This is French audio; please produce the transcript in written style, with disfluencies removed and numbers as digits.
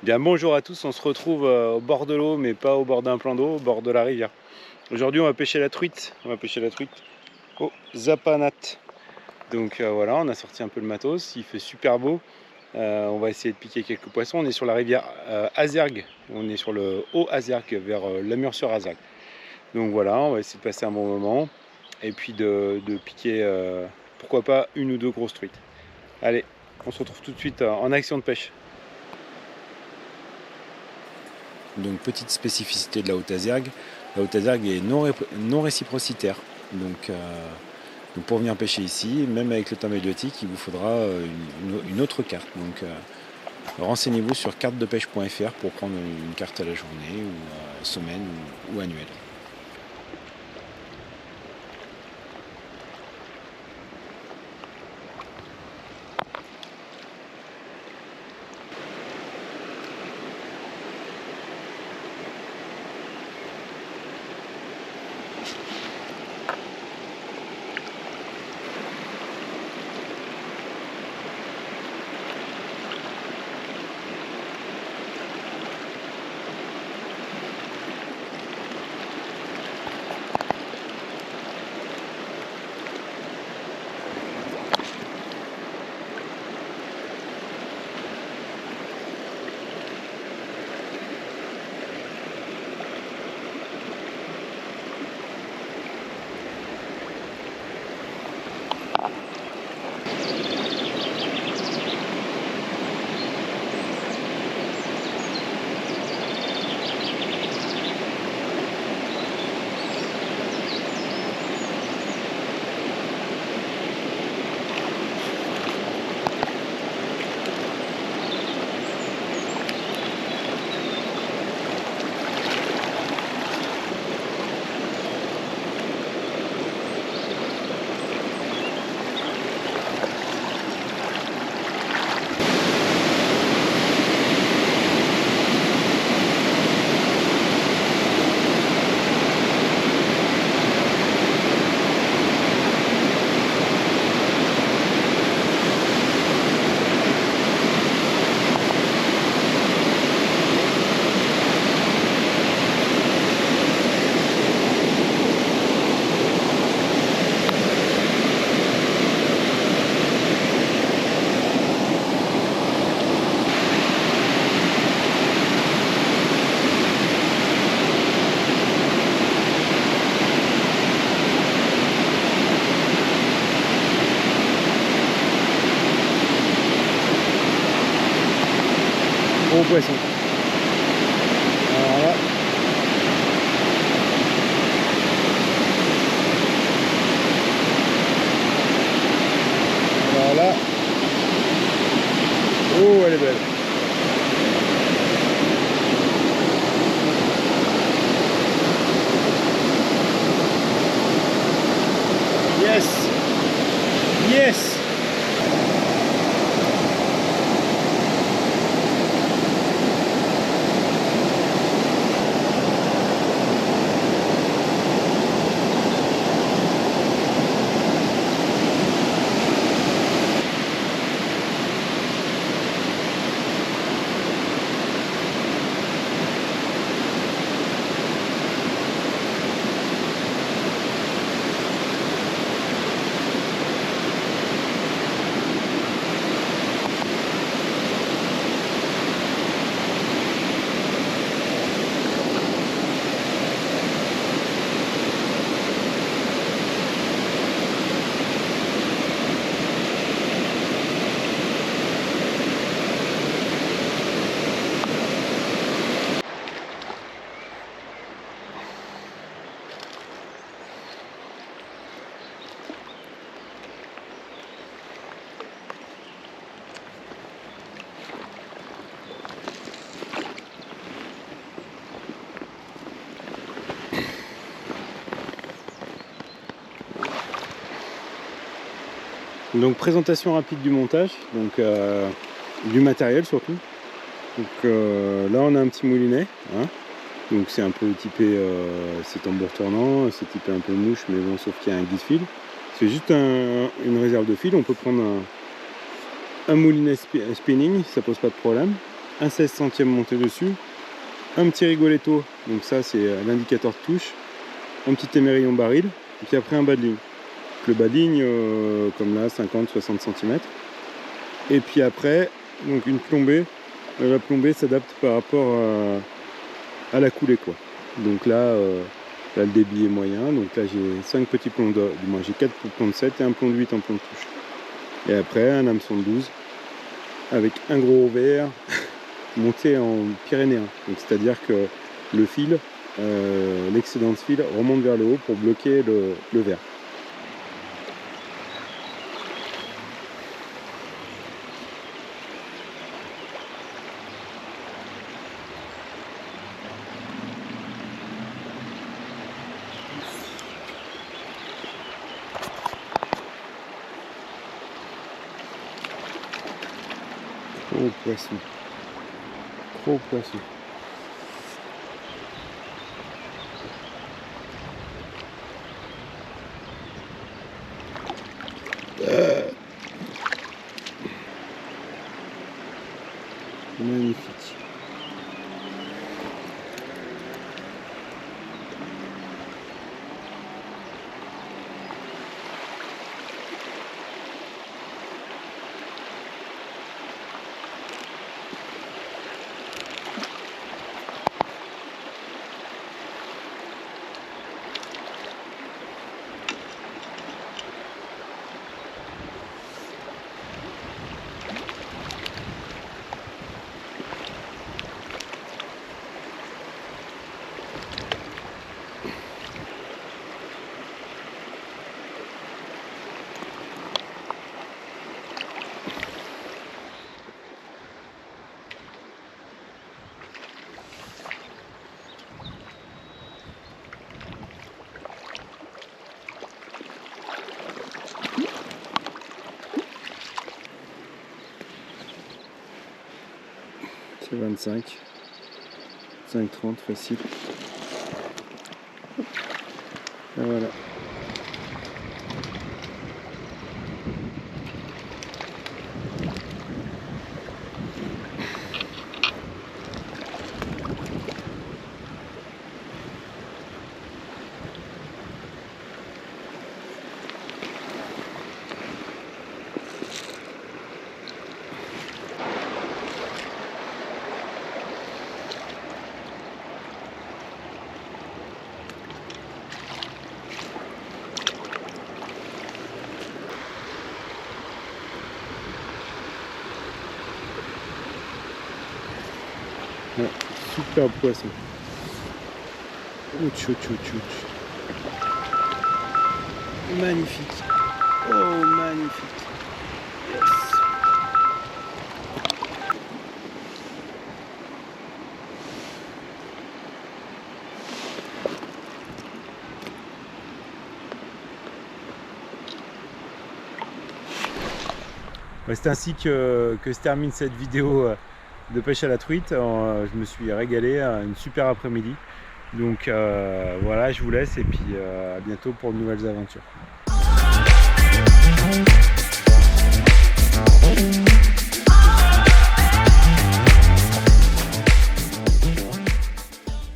Bien bonjour à tous, on se retrouve au bord de l'eau, mais pas au bord d'un plan d'eau, au bord de la rivière. Aujourd'hui on va pêcher la truite, au Zapanat. Donc voilà, on a sorti un peu le matos, il fait super beau. On va essayer de piquer quelques poissons. On est sur la rivière Azergues, on est sur le haut Azergues vers Lamure-sur-Azergues. Donc voilà, on va essayer de passer un bon moment et puis de piquer pourquoi pas une ou deux grosses truites. Allez, on se retrouve tout de suite en action de pêche. Donc petite spécificité de la Haute-Azergue, est non réciprocitaire. Donc pour venir pêcher ici, même avec le temps médiatique, il vous faudra une autre carte. Donc renseignez-vous sur cartedepêche.fr pour prendre une carte à la journée, ou semaine ou annuelle. Gros poisson. Alors là. Alors là. Oh, elle est belle. Yes. Yes. Donc présentation rapide du montage, donc du matériel surtout. Donc là on a un petit moulinet, hein. Donc c'est un peu typé, c'est tambour tournant, c'est typé un peu mouche, mais bon, sauf qu'il y a un guide-fil. C'est juste une réserve de fil. On peut prendre un moulinet spinning, ça pose pas de problème. un 16 centième monté dessus, un petit rigoletto, donc ça c'est l'indicateur de touche, un petit émerillon baril, et puis après un bas de ligne. Le bas de ligne, comme là, 50-60 cm. Et puis après, donc une plombée. La plombée s'adapte par rapport à la coulée, quoi. Donc là, là, le débit est moyen. Donc là, j'ai 5 petits plombs de... Moi, j'ai 4 plombs de 7 et un plomb de 8 en plomb de touche. Et après, un hameçon de 12 avec un gros verre monté en pyrénéen. Donc c'est-à-dire que le fil, l'excédent de fil remonte vers le haut pour bloquer le verre. Gros poisson. Gros poisson. Magnifique. C'est 25, 5,30 facile. Et voilà. Ouais, super poisson. Ouch, ouch, ouch, ouch. Magnifique. Oh, magnifique. Yes. C'est ainsi que se termine cette vidéo de pêche à la truite. Je me suis régalé, une super après-midi. Donc voilà, je vous laisse et puis à bientôt pour de nouvelles aventures.